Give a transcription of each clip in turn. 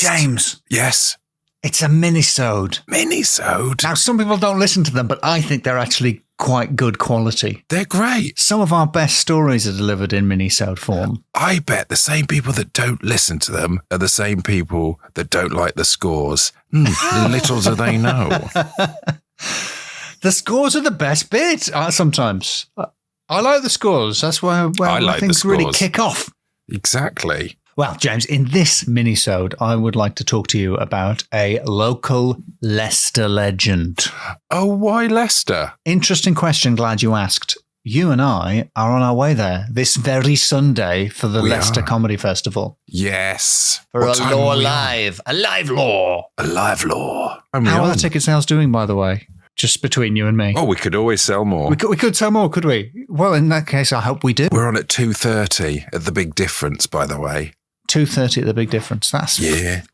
James. Yes. It's a mini-sode. Mini-sode? Now, some people don't listen to them, but I think they're actually quite good quality. They're great. Some of our best stories are delivered in mini-sode form. I bet the same people that don't listen to them are the same people that don't like the scores. Little do they know. The scores are the best bit sometimes. I like the scores. That's where things really kick off. Exactly. Well, James, in this mini-sode, I would like to talk to you about a local Leicester legend. Oh, why Leicester? Interesting question. Glad you asked. You and I are on our way there this very Sunday for the Leicester Comedy Festival. Yes. For a Lore Live. A live Lore. A live Lore. How are the ticket sales doing, by the way? Just between you and me. Oh, we could always sell more. We could sell more, could we? Well, in that case, I hope we do. We're on at 2:30 at the Big Difference, by the way. 2:30 at the Big Difference. That's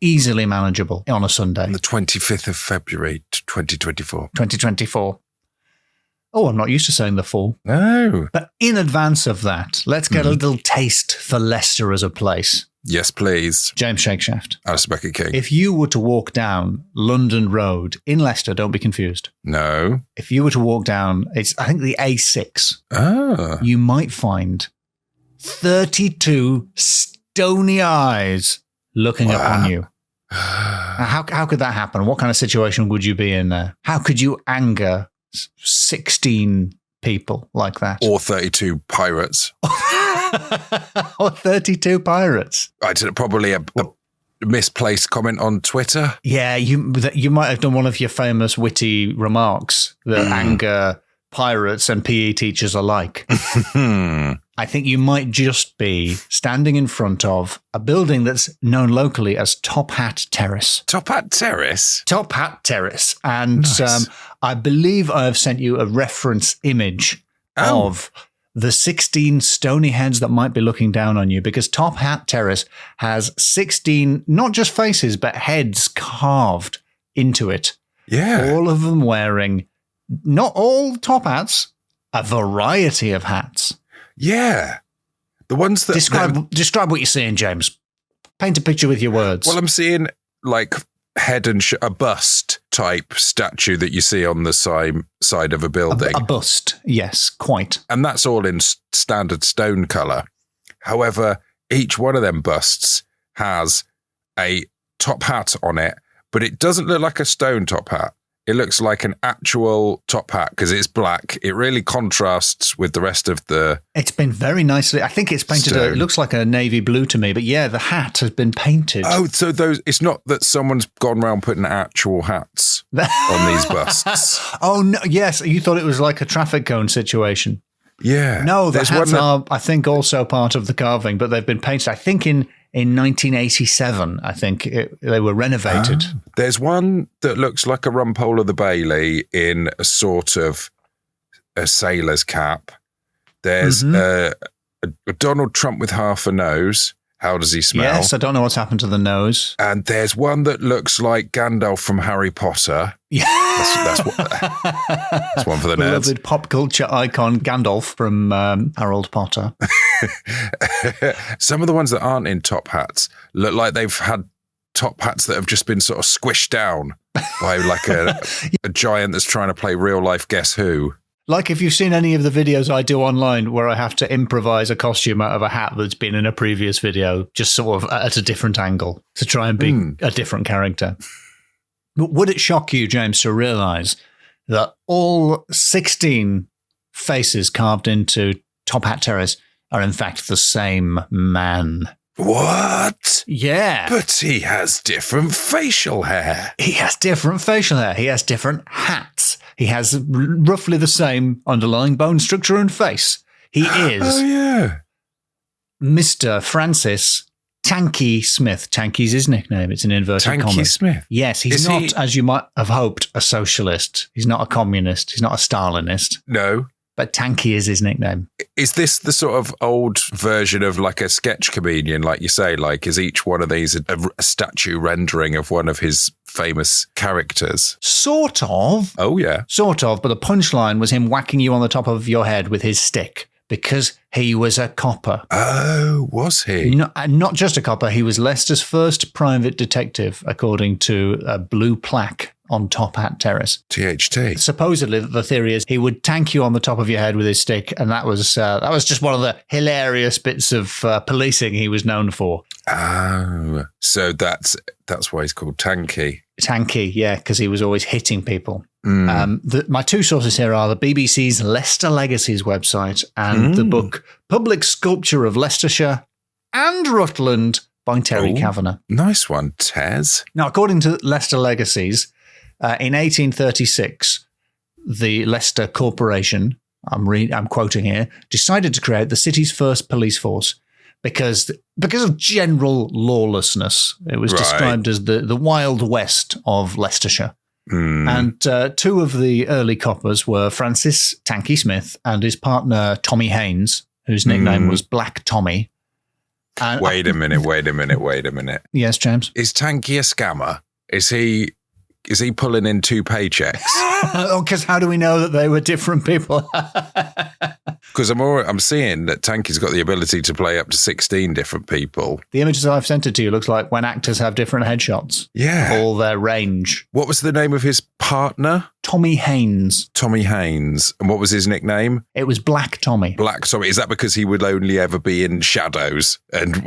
easily manageable on a Sunday. On the 25th of February, 2024. 2024. Oh, I'm not used to saying the full. No. But in advance of that, let's get a little taste for Leicester as a place. Yes, please. James Shakeshaft. Alasdair King. If you were to walk down London Road in Leicester, don't be confused. No. If you were to walk down, it's I think the A6. You might find 32 stony eyes looking upon you. How could that happen? What kind of situation would you be in there? How could you anger 16 people like that? Or 32 pirates. Or 32 pirates. I did probably a misplaced comment on Twitter. Yeah, you might have done one of your famous witty remarks that anger pirates and PE teachers alike. I think you might just be standing in front of a building that's known locally as Top Hat Terrace. Top Hat Terrace? Top Hat Terrace. And nice. I believe I have sent you a reference image of the 16 stony heads that might be looking down on you, because Top Hat Terrace has 16, not just faces, but heads carved into it. Yeah. All of them wearing, not all top hats, a variety of hats. Yeah. The ones that... Describe what you're seeing, James. Paint a picture with your words. Well, I'm seeing like head and a bust type statue that you see on the side of a building. A bust, yes, quite. And that's all in standard stone colour. However, each one of them busts has a top hat on it, but it doesn't look like a stone top hat. It looks like an actual top hat because it's black. It really contrasts with the rest of the... It's been very nicely... I think it's painted... It looks like a navy blue to me, but yeah, the hat has been painted. Oh, so it's not that someone's gone around putting actual hats on these busts. Oh, no, yes. You thought it was like a traffic cone situation. Yeah. No, the hats are, I think, also part of the carving, but they've been painted, I think, in 1987, I think they were renovated. There's one that looks like a Rumpole of the Bailey in a sort of a sailor's cap. There's a Donald Trump with half a nose. How does he smell? Yes, I don't know what's happened to the nose. And there's one that looks like Gandalf from Harry Potter. Yeah. That's one for the nerds. Beloved pop culture icon Gandalf from Harold Potter. Some of the ones that aren't in top hats look like they've had top hats that have just been sort of squished down by like a giant that's trying to play real life Guess Who. Like if you've seen any of the videos I do online where I have to improvise a costume out of a hat that's been in a previous video, just sort of at a different angle to try and be a different character. But would it shock you, James, to realise that all 16 faces carved into Top Hat Terrace are in fact the same man? What? Yeah. But he has different facial hair. He has different facial hair. He has different hats. He has roughly the same underlying bone structure and face. He is Mr. Francis Tanky Smith. Tanky's his nickname. It's an inverted comma. Tanky Smith? Yes, he's not, as you might have hoped, a socialist. He's not a communist. He's not a Stalinist. No. But Tanky is his nickname. Is this the sort of old version of like a sketch comedian, like you say? Like, is each one of these a statue rendering of one of his famous characters? Sort of. Oh, yeah. Sort of. But the punchline was him whacking you on the top of your head with his stick because he was a copper. Oh, was he? Not just a copper. He was Leicester's first private detective, according to a blue plaque on Top Hat Terrace. THT. Supposedly, the theory is he would tank you on the top of your head with his stick, and that was just one of the hilarious bits of policing he was known for. Oh, so that's why he's called Tanky. Tanky, yeah, because he was always hitting people. My two sources here are the BBC's Leicester Legacies website and the book Public Sculpture of Leicestershire and Rutland by Terry Kavanagh. Nice one, Tez. Now, according to Leicester Legacies, in 1836, the Leicester Corporation, I'm quoting here, decided to create the city's first police force because of general lawlessness. It was described as the Wild West of Leicestershire. And two of the early coppers were Francis Tanky Smith and his partner Tommy Haynes, whose nickname was Black Tommy. And Wait a minute. Yes, James? Is Tanky a scammer? Is he pulling in two paychecks? Because how do we know that they were different people? Because I'm seeing that Tanky's got the ability to play up to 16 different people. The images I've sent it to you looks like when actors have different headshots. Yeah. All their range. What was the name of his partner? Tommy Haynes. Tommy Haynes. And what was his nickname? It was Black Tommy. Black Tommy. Is that because he would only ever be in shadows and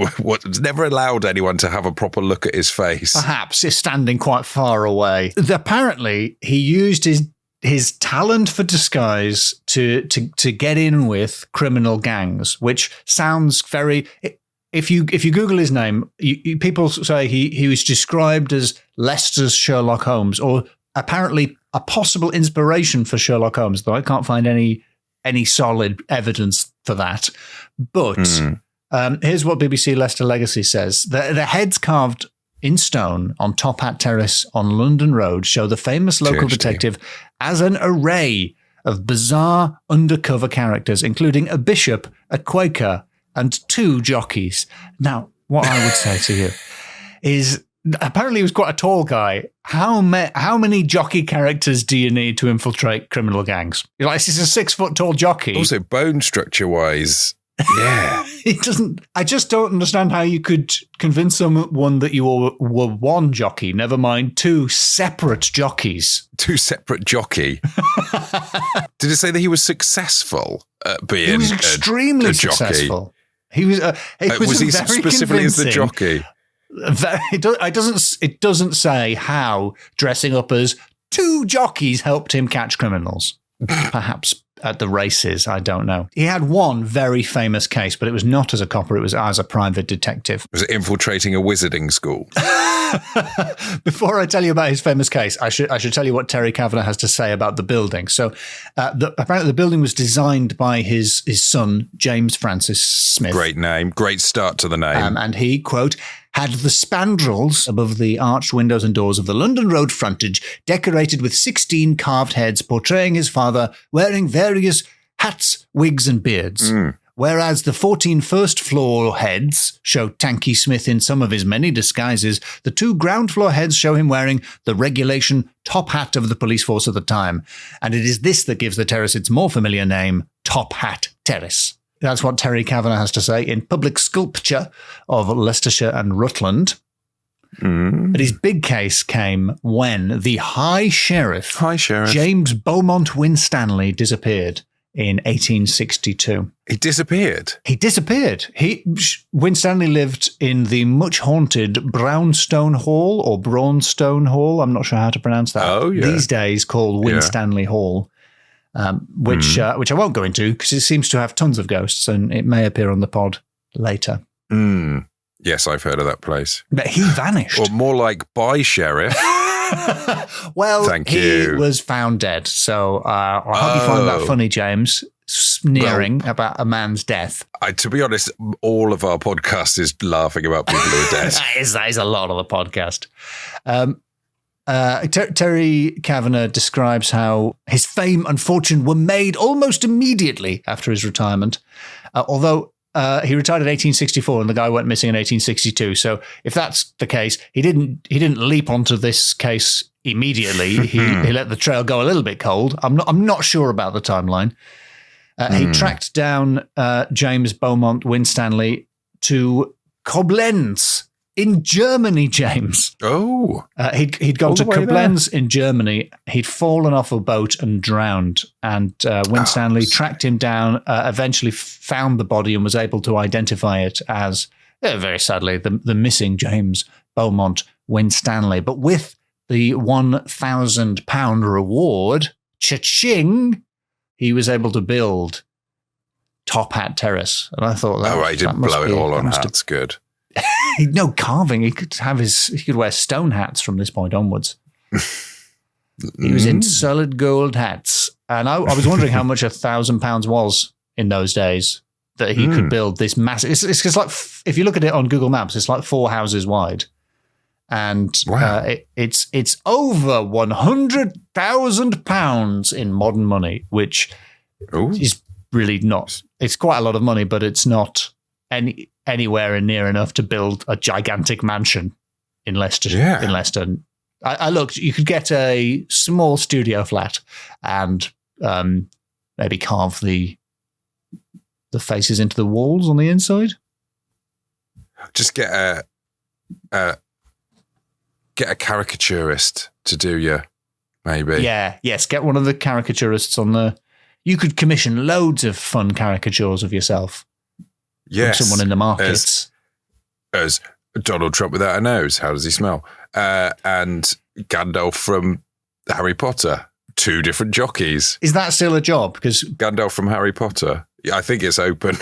never allowed anyone to have a proper look at his face? Perhaps he's standing quite far away. Apparently, he used his talent for disguise to get in with criminal gangs, which sounds very. If you Google his name, people say he was described as Leicester's Sherlock Holmes, or apparently a possible inspiration for Sherlock Holmes, though I can't find any solid evidence for that. But here's what BBC Leicester Legacy says: the heads carved in stone on Top Hat Terrace on London Road show the famous local detective as an array of bizarre undercover characters, including a bishop, a Quaker, and two jockeys. Now, what I would say to you is, apparently he was quite a tall guy. How many jockey characters do you need to infiltrate criminal gangs? You're like, he's a 6 foot tall jockey. Also, bone structure wise, yeah. It doesn't. I just don't understand how you could convince someone that you were one jockey, never mind two separate jockeys. Two separate jockey. Did it say that he was successful at being He was extremely successful. He was. Was he specifically as the jockey? It doesn't say how dressing up as two jockeys helped him catch criminals. Perhaps at the races, I don't know. He had one very famous case, but it was not as a copper, it was as a private detective. Was it infiltrating a wizarding school? Before I tell you about his famous case, I should tell you what Terry Kavanagh has to say about the building. So apparently the building was designed by his son, James Francis Smith. Great name. Great start to the name. And he, quote, had the spandrels above the arched windows and doors of the London Road frontage decorated with 16 carved heads portraying his father wearing various hats, wigs and beards. Whereas the 14 first floor heads show Tanky Smith in some of his many disguises, the two ground floor heads show him wearing the regulation top hat of the police force at the time. And it is this that gives the terrace its more familiar name, Top Hat Terrace. That's what Terry Kavanagh has to say in Public Sculpture of Leicestershire and Rutland. But his big case came when the High Sheriff, James Beaumont Winstanley, disappeared in 1862. He disappeared? He disappeared. Winstanley lived in the much haunted Brownstone Hall or Braunstone Hall. I'm not sure how to pronounce that. Oh, yeah. These days called Winstanley Hall. Which I won't go into because it seems to have tons of ghosts and it may appear on the pod later. Yes, I've heard of that place. But he vanished. Or more like, bye, Sheriff. Well, he was found dead. So I hope you find that funny, James, sneering about a man's death. To be honest, all of our podcast is laughing about people who are dead. that is a lot of the podcast. Terry Kavanagh describes how his fame and fortune were made almost immediately after his retirement, although he retired in 1864 and the guy went missing in 1862. So if that's the case, he didn't leap onto this case immediately. He let the trail go a little bit cold. I'm not sure about the timeline. He tracked down James Beaumont Winstanley to Koblenz in Germany, James. Oh. He'd gone to Koblenz in Germany. He'd fallen off a boat and drowned. And Winstanley tracked him down, eventually found the body and was able to identify it as, very sadly, the missing James Beaumont Winstanley. But with the £1,000 reward, cha-ching, he was able to build Top Hat Terrace. And I thought that. Oh, right, he didn't blow it all on hats. Good. No carving. He could wear stone hats from this point onwards. He was in solid gold hats. And I was wondering how much £1,000 was in those days that he could build this massive. It's like, if you look at it on Google Maps, it's like 4 houses wide. And it's over £100,000 in modern money, which is really not. It's quite a lot of money, but it's not anywhere near enough to build a gigantic mansion in Leicester. Yeah. In Leicester, I looked. You could get a small studio flat and maybe carve the faces into the walls on the inside. Just get a caricaturist to do you, maybe. Yes. Get one of the caricaturists on the. You could commission loads of fun caricatures of yourself. Yes, from someone in the markets. As Donald Trump without a nose. How does he smell? And Gandalf from Harry Potter. 2 different jockeys. Is that still a job? Because Gandalf from Harry Potter. Yeah, I think it's open.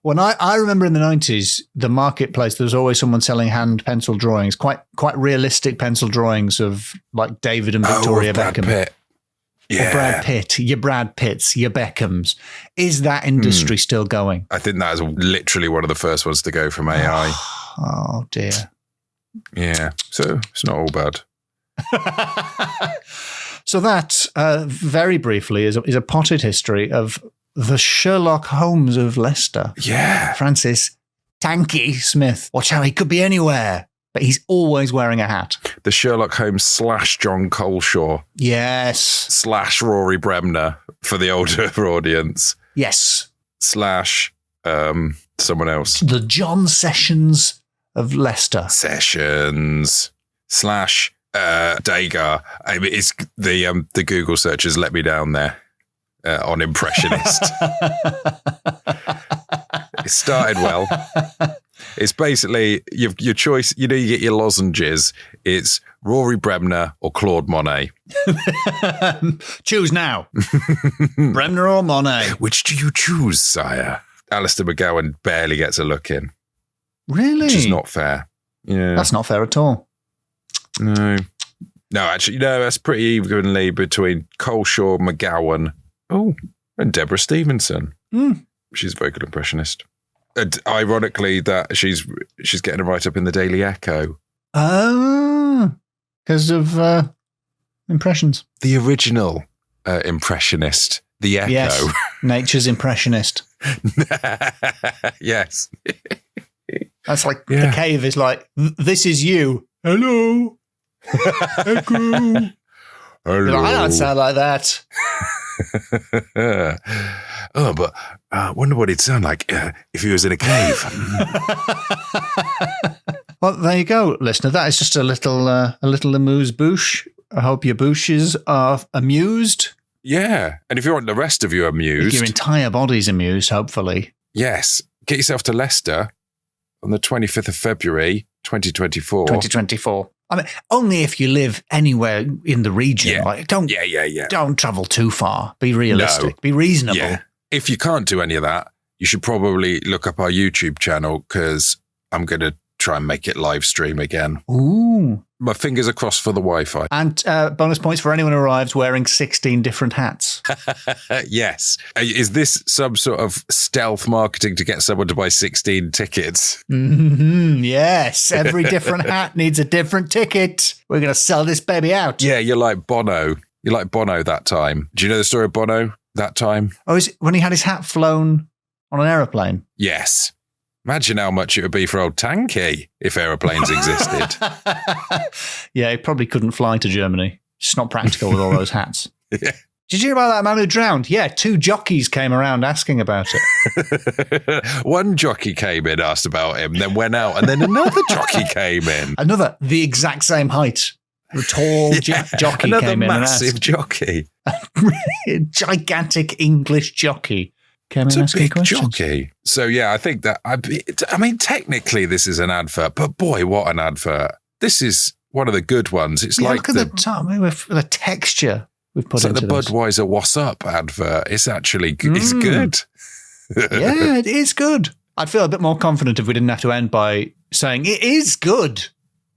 When I remember in the 90s, the marketplace, there was always someone selling hand pencil drawings, quite realistic pencil drawings of like David and Victoria Beckham. Pitt. Yeah. Or Brad Pitt, your Brad Pitts, your Beckhams. Is that industry still going? I think that is literally one of the first ones to go from AI. Oh, dear. Yeah. So it's not all bad. So that, very briefly, is a potted history of the Sherlock Holmes of Leicester. Yeah. Francis Tanky Smith. Watch out, he could be anywhere. But he's always wearing a hat. The Sherlock Holmes / John Coleshaw. Yes. / Rory Bremner for the older audience. Yes. / someone else. The John Sessions of Leicester. Sessions / Degas. I mean, it's the Google searches let me down there on impressionist. It started well. It's basically your choice. You get your lozenges. It's Rory Bremner or Claude Monet. Choose now. Bremner or Monet. Which do you choose, sire? Alasdair McGowan barely gets a look in. Really? Which is not fair. Yeah. That's not fair at all. No, actually, that's pretty evenly between Coleshaw, McGowan, and Deborah Stevenson. She's a vocal impressionist. And ironically, that she's getting a write-up in the Daily Echo. Oh, because of impressions. The original impressionist, the Echo. Yes, nature's impressionist. Yes. That's like the cave is like, this is you. Hello. Echo. Hello. Like, I don't sound like that. But I wonder what he'd sound like if he was in a cave. Well, there you go, listener. That is just a little amuse-bouche. I hope your bouches are amused. Yeah, and if you want the rest of you amused, your entire body's amused, hopefully. Yes, get yourself to Leicester on the 25th of February, 2024. 2024. I mean, only if you live anywhere in the region. Yeah. Like, don't travel too far. Be realistic. No. Be reasonable. Yeah. If you can't do any of that, you should probably look up our YouTube channel because I'm going to try and make it live stream again. Ooh. My fingers are crossed for the Wi-Fi. And bonus points for anyone who arrives wearing 16 different hats. Yes. Is this some sort of stealth marketing to get someone to buy 16 tickets? Mm-hmm. Yes. Every different hat needs a different ticket. We're going to sell this baby out. Yeah, you're like Bono. You're like Bono that time. Do you know the story of Bono that time? Oh, is it when he had his hat flown on an aeroplane? Yes. Imagine how much it would be for old Tanky if aeroplanes existed. Yeah, he probably couldn't fly to Germany. It's not practical with all those hats. Yeah. Did you hear about that man who drowned? Yeah, 2 jockeys came around asking about it. One jockey came in, asked about him, then went out, and then another jockey came in. Another, the exact same height. A tall jockey came in and asked. Another massive jockey. Gigantic English jockey came in asking big questions. Jockey. So, yeah, I think that, I mean, technically this is an advert, but boy, what an advert. This is one of the good ones. It's like look at the top, with the texture we've put into the this. Budweiser What's Up advert. It's actually it's good. Yeah, it is good. I'd feel a bit more confident if we didn't have to end by saying it is good.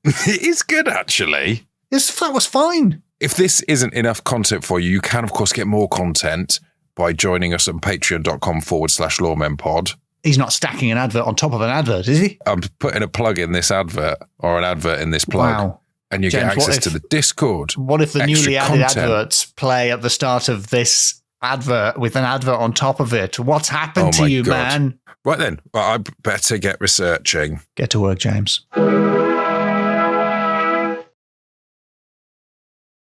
It is good, actually. That was fine. If this isn't enough content for you, you can, of course, get more content by joining us on patreon.com/LoremenPod. He's not stacking an advert on top of an advert, is he? I'm putting a plug in this advert or an advert in this plug. Wow. And you James, get access to the Discord. What if the newly added content. adverts play at the start of this advert with an advert on top of it? What's happened to you, God. man? Right then, well, I better get researching. Get to work, James.